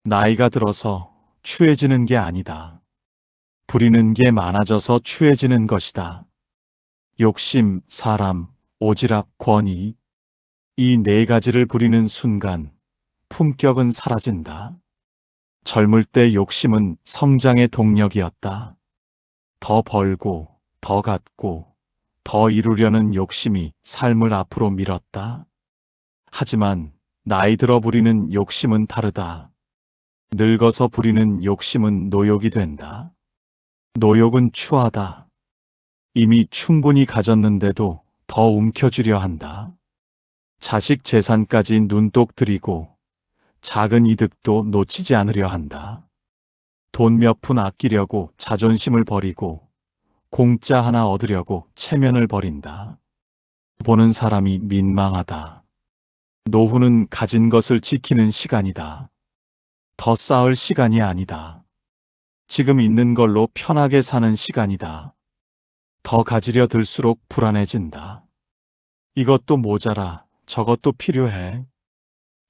나이가 들어서 추해지는 게 아니다. 부리는 게 많아져서 추해지는 것이다. 욕심, 사람, 오지랖, 권위. 이 네 가지를 부리는 순간 품격은 사라진다. 젊을 때 욕심은 성장의 동력이었다. 더 벌고, 더 갖고, 더 이루려는 욕심이 삶을 앞으로 밀었다. 하지만 나이 들어 부리는 욕심은 다르다. 늙어서 부리는 욕심은 노욕이 된다. 노욕은 추하다. 이미 충분히 가졌는데도 더 움켜쥐려 한다. 자식 재산까지 눈독 들이고 작은 이득도 놓치지 않으려 한다. 돈 몇 푼 아끼려고 자존심을 버리고 공짜 하나 얻으려고 체면을 버린다. 보는 사람이 민망하다. 노후는 가진 것을 지키는 시간이다. 더 쌓을 시간이 아니다. 지금 있는 걸로 편하게 사는 시간이다. 더 가지려 들수록 불안해진다. 이것도 모자라, 저것도 필요해.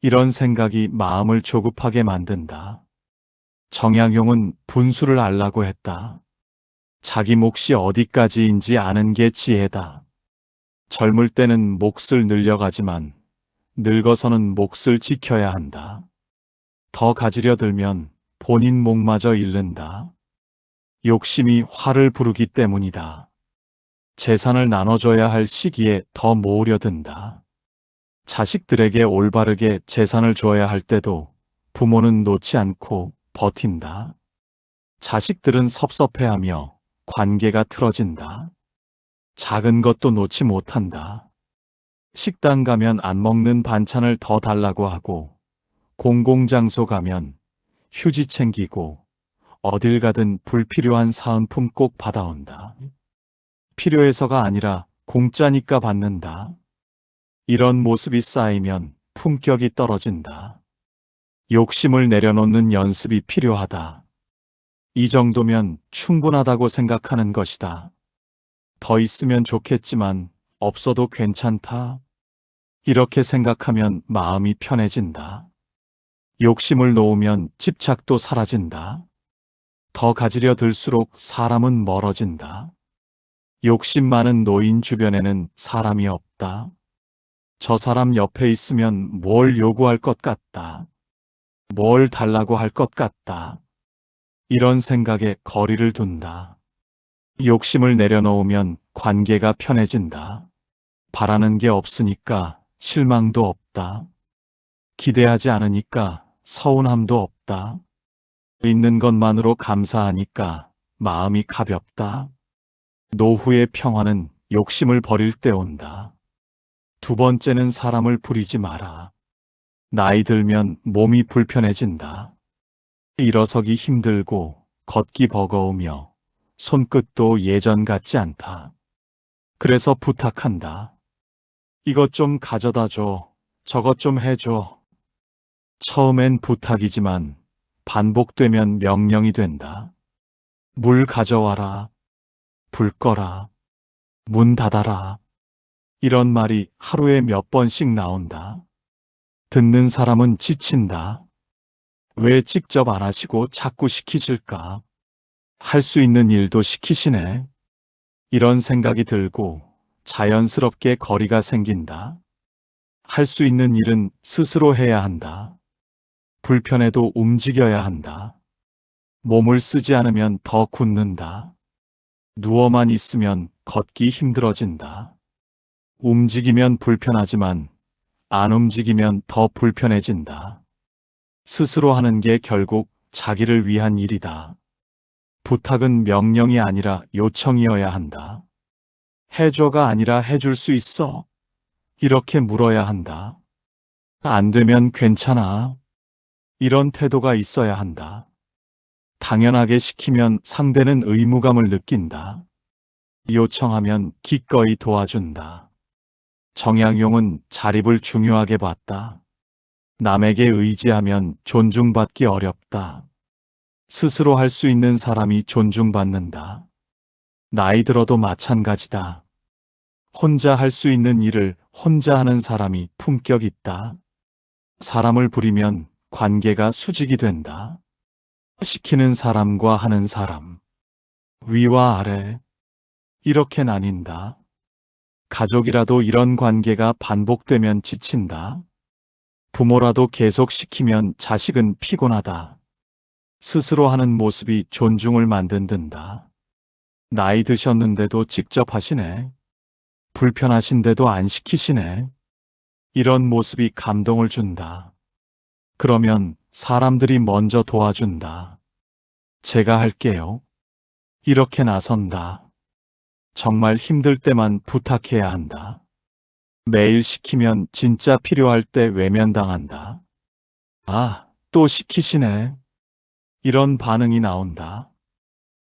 이런 생각이 마음을 조급하게 만든다. 정약용은 분수를 알라고 했다. 자기 몫이 어디까지인지 아는 게 지혜다. 젊을 때는 몫을 늘려가지만 늙어서는 몫을 지켜야 한다. 더 가지려 들면 본인 목마저 잃는다. 욕심이 화를 부르기 때문이다. 재산을 나눠줘야 할 시기에 더 모으려 든다. 자식들에게 올바르게 재산을 줘야 할 때도 부모는 놓지 않고 버틴다. 자식들은 섭섭해하며 관계가 틀어진다. 작은 것도 놓지 못한다. 식당 가면 안 먹는 반찬을 더 달라고 하고, 공공장소 가면 휴지 챙기고, 어딜 가든 불필요한 사은품 꼭 받아온다. 필요해서가 아니라 공짜니까 받는다. 이런 모습이 쌓이면 품격이 떨어진다. 욕심을 내려놓는 연습이 필요하다. 이 정도면 충분하다고 생각하는 것이다. 더 있으면 좋겠지만 없어도 괜찮다. 이렇게 생각하면 마음이 편해진다. 욕심을 놓으면 집착도 사라진다. 더 가지려 들수록 사람은 멀어진다. 욕심 많은 노인 주변에는 사람이 없다. 저 사람 옆에 있으면 뭘 요구할 것 같다. 뭘 달라고 할 것 같다. 이런 생각에 거리를 둔다. 욕심을 내려놓으면 관계가 편해진다. 바라는 게 없으니까 실망도 없다. 기대하지 않으니까 서운함도 없다. 있는 것만으로 감사하니까 마음이 가볍다. 노후의 평화는 욕심을 버릴 때 온다. 두 번째는 사람을 부리지 마라. 나이 들면 몸이 불편해진다. 일어서기 힘들고 걷기 버거우며 손끝도 예전 같지 않다. 그래서 부탁한다. 이것 좀 가져다 줘. 저것 좀 해줘. 처음엔 부탁이지만 반복되면 명령이 된다. 물 가져와라. 불 꺼라. 문 닫아라. 이런 말이 하루에 몇 번씩 나온다. 듣는 사람은 지친다. 왜 직접 안 하시고 자꾸 시키실까? 할 수 있는 일도 시키시네. 이런 생각이 들고 자연스럽게 거리가 생긴다. 할 수 있는 일은 스스로 해야 한다. 불편해도 움직여야 한다. 몸을 쓰지 않으면 더 굳는다. 누워만 있으면 걷기 힘들어진다. 움직이면 불편하지만 안 움직이면 더 불편해진다. 스스로 하는 게 결국 자기를 위한 일이다. 부탁은 명령이 아니라 요청이어야 한다. 해줘가 아니라 해줄 수 있어? 이렇게 물어야 한다. 안 되면 괜찮아. 이런 태도가 있어야 한다. 당연하게 시키면 상대는 의무감을 느낀다. 요청하면 기꺼이 도와준다. 정약용은 자립을 중요하게 봤다. 남에게 의지하면 존중받기 어렵다. 스스로 할 수 있는 사람이 존중받는다. 나이 들어도 마찬가지다. 혼자 할 수 있는 일을 혼자 하는 사람이 품격 있다. 사람을 부리면 관계가 수직이 된다. 시키는 사람과 하는 사람, 위와 아래, 이렇게 나뉜다. 가족이라도 이런 관계가 반복되면 지친다. 부모라도 계속 시키면 자식은 피곤하다. 스스로 하는 모습이 존중을 만든다. 나이 드셨는데도 직접 하시네. 불편하신데도 안 시키시네. 이런 모습이 감동을 준다. 그러면 사람들이 먼저 도와준다. 제가 할게요. 이렇게 나선다. 정말 힘들 때만 부탁해야 한다. 매일 시키면 진짜 필요할 때 외면당한다. 아, 또 시키시네. 이런 반응이 나온다.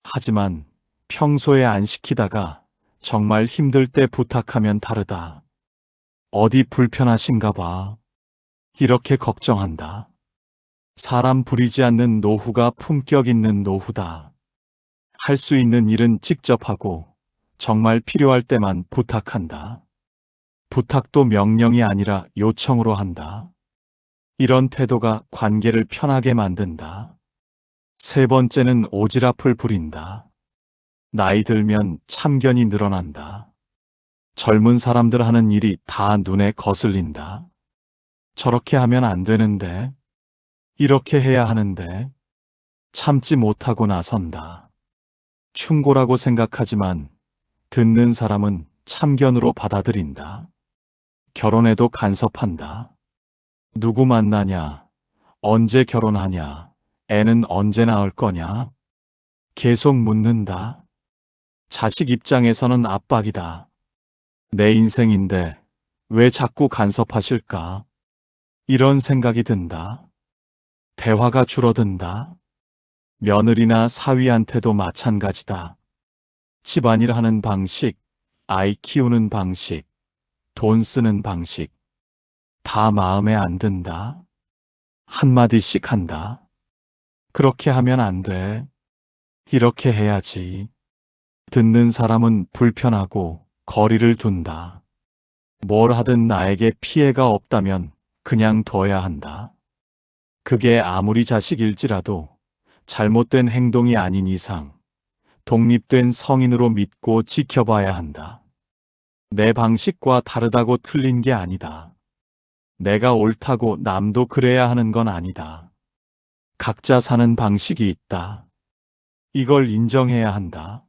하지만 평소에 안 시키다가 정말 힘들 때 부탁하면 다르다. 어디 불편하신가 봐. 이렇게 걱정한다. 사람 부리지 않는 노후가 품격 있는 노후다. 할 수 있는 일은 직접 하고 정말 필요할 때만 부탁한다. 부탁도 명령이 아니라 요청으로 한다. 이런 태도가 관계를 편하게 만든다. 세 번째는 오지랖을 부린다. 나이 들면 참견이 늘어난다. 젊은 사람들 하는 일이 다 눈에 거슬린다. 저렇게 하면 안 되는데, 이렇게 해야 하는데, 참지 못하고 나선다. 충고라고 생각하지만 듣는 사람은 참견으로 받아들인다. 결혼에도 간섭한다. 누구 만나냐? 언제 결혼하냐? 애는 언제 낳을 거냐? 계속 묻는다. 자식 입장에서는 압박이다. 내 인생인데 왜 자꾸 간섭하실까? 이런 생각이 든다. 대화가 줄어든다. 며느리나 사위한테도 마찬가지다. 집안일 하는 방식, 아이 키우는 방식, 돈 쓰는 방식, 다 마음에 안 든다. 한마디씩 한다. 그렇게 하면 안 돼. 이렇게 해야지. 듣는 사람은 불편하고 거리를 둔다. 뭘 하든 나에게 피해가 없다면 그냥 둬야 한다. 그게 아무리 자식일지라도 잘못된 행동이 아닌 이상 독립된 성인으로 믿고 지켜봐야 한다. 내 방식과 다르다고 틀린 게 아니다. 내가 옳다고 남도 그래야 하는 건 아니다. 각자 사는 방식이 있다. 이걸 인정해야 한다.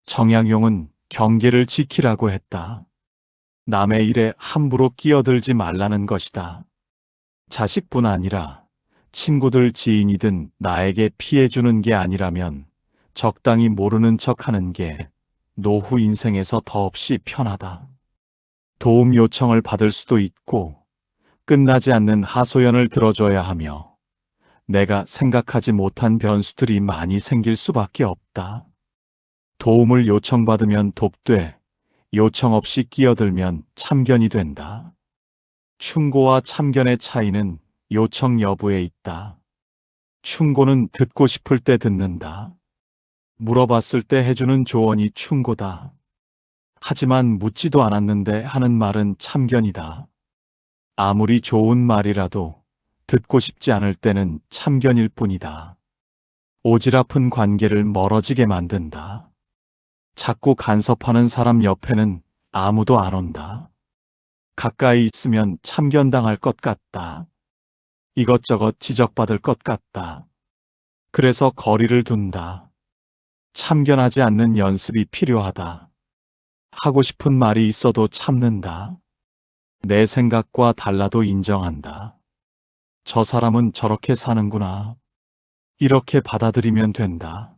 정약용은 경계를 지키라고 했다. 남의 일에 함부로 끼어들지 말라는 것이다. 자식뿐 아니라 친구들 지인이든 나에게 피해 주는 게 아니라면 적당히 모르는 척 하는 게 노후 인생에서 더없이 편하다. 도움 요청을 받을 수도 있고 끝나지 않는 하소연을 들어줘야 하며 내가 생각하지 못한 변수들이 많이 생길 수밖에 없다. 도움을 요청받으면 돕되 요청 없이 끼어들면 참견이 된다. 충고와 참견의 차이는 요청 여부에 있다. 충고는 듣고 싶을 때 듣는다. 물어봤을 때 해주는 조언이 충고다. 하지만 묻지도 않았는데 하는 말은 참견이다. 아무리 좋은 말이라도 듣고 싶지 않을 때는 참견일 뿐이다. 오지랖은 관계를 멀어지게 만든다. 자꾸 간섭하는 사람 옆에는 아무도 안 온다. 가까이 있으면 참견당할 것 같다. 이것저것 지적받을 것 같다. 그래서 거리를 둔다. 참견하지 않는 연습이 필요하다. 하고 싶은 말이 있어도 참는다. 내 생각과 달라도 인정한다. 저 사람은 저렇게 사는구나. 이렇게 받아들이면 된다.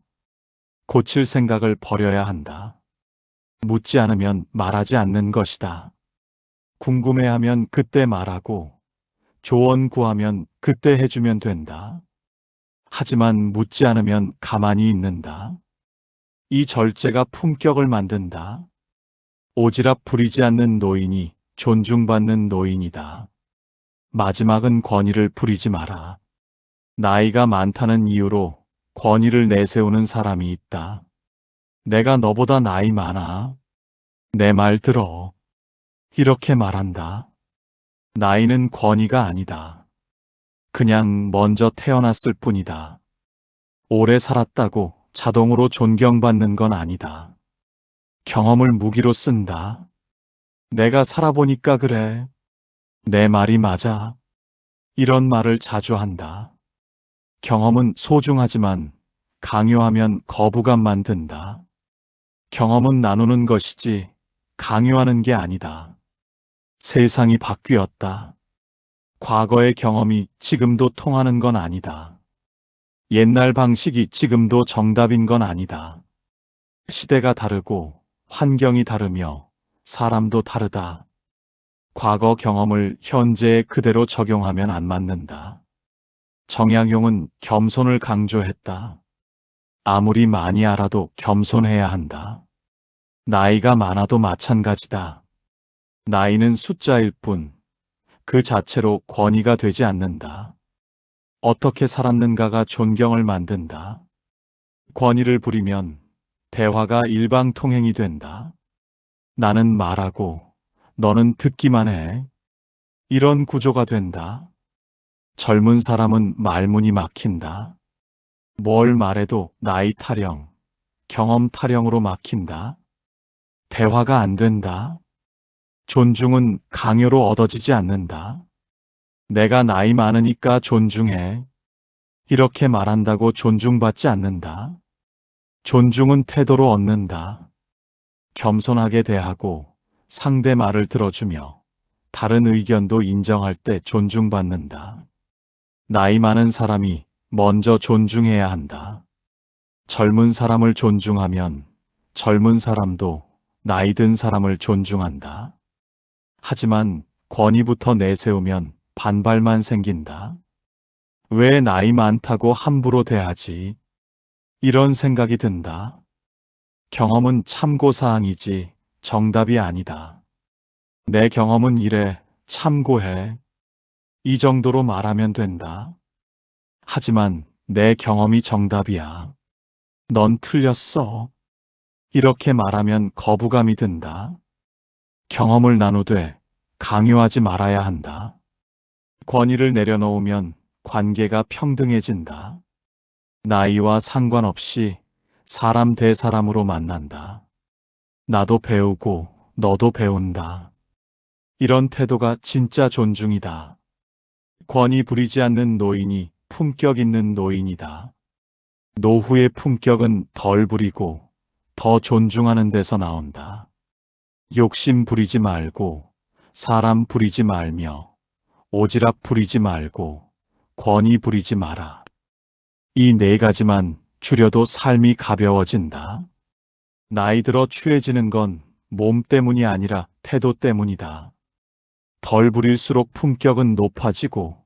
고칠 생각을 버려야 한다. 묻지 않으면 말하지 않는 것이다. 궁금해하면 그때 말하고 조언 구하면 그때 해주면 된다. 하지만 묻지 않으면 가만히 있는다. 이 절제가 품격을 만든다. 오지랖 부리지 않는 노인이 존중받는 노인이다. 마지막은 권위를 부리지 마라. 나이가 많다는 이유로 권위를 내세우는 사람이 있다. 내가 너보다 나이 많아. 내 말 들어. 이렇게 말한다. 나이는 권위가 아니다. 그냥 먼저 태어났을 뿐이다. 오래 살았다고 자동으로 존경받는 건 아니다. 경험을 무기로 쓴다. 내가 살아보니까 그래. 내 말이 맞아. 이런 말을 자주 한다. 경험은 소중하지만 강요하면 거부감만 든다. 경험은 나누는 것이지 강요하는 게 아니다. 세상이 바뀌었다. 과거의 경험이 지금도 통하는 건 아니다. 옛날 방식이 지금도 정답인 건 아니다. 시대가 다르고 환경이 다르며 사람도 다르다. 과거 경험을 현재에 그대로 적용하면 안 맞는다. 정약용은 겸손을 강조했다. 아무리 많이 알아도 겸손해야 한다. 나이가 많아도 마찬가지다. 나이는 숫자일 뿐, 그 자체로 권위가 되지 않는다. 어떻게 살았는가가 존경을 만든다. 권위를 부리면 대화가 일방통행이 된다. 나는 말하고 너는 듣기만 해. 이런 구조가 된다. 젊은 사람은 말문이 막힌다. 뭘 말해도 나이 타령, 경험 타령으로 막힌다. 대화가 안 된다. 존중은 강요로 얻어지지 않는다. 내가 나이 많으니까 존중해. 이렇게 말한다고 존중받지 않는다. 존중은 태도로 얻는다. 겸손하게 대하고 상대 말을 들어주며 다른 의견도 인정할 때 존중받는다. 나이 많은 사람이 먼저 존중해야 한다. 젊은 사람을 존중하면 젊은 사람도 나이 든 사람을 존중한다. 하지만 권위부터 내세우면 반발만 생긴다. 왜 나이 많다고 함부로 대하지? 이런 생각이 든다. 경험은 참고사항이지 정답이 아니다. 내 경험은 이래, 참고해. 이 정도로 말하면 된다. 하지만 내 경험이 정답이야. 넌 틀렸어. 이렇게 말하면 거부감이 든다. 경험을 나누되 강요하지 말아야 한다. 권위를 내려놓으면 관계가 평등해진다. 나이와 상관없이 사람 대 사람으로 만난다. 나도 배우고 너도 배운다. 이런 태도가 진짜 존중이다. 권위 부리지 않는 노인이 품격 있는 노인이다. 노후의 품격은 덜 부리고 더 존중하는 데서 나온다. 욕심 부리지 말고 사람 부리지 말며 오지랖 부리지 말고 권위 부리지 마라. 이 네 가지만 줄여도 삶이 가벼워진다. 나이 들어 추해지는 건 몸 때문이 아니라 태도 때문이다. 덜 부릴수록 품격은 높아지고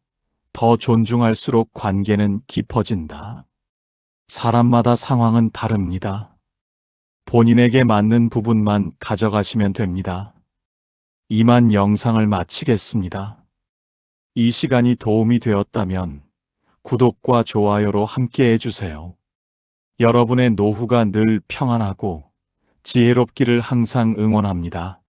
더 존중할수록 관계는 깊어진다. 사람마다 상황은 다릅니다. 본인에게 맞는 부분만 가져가시면 됩니다. 이만 영상을 마치겠습니다. 이 시간이 도움이 되었다면 구독과 좋아요로 함께 해주세요. 여러분의 노후가 늘 평안하고 지혜롭기를 항상 응원합니다.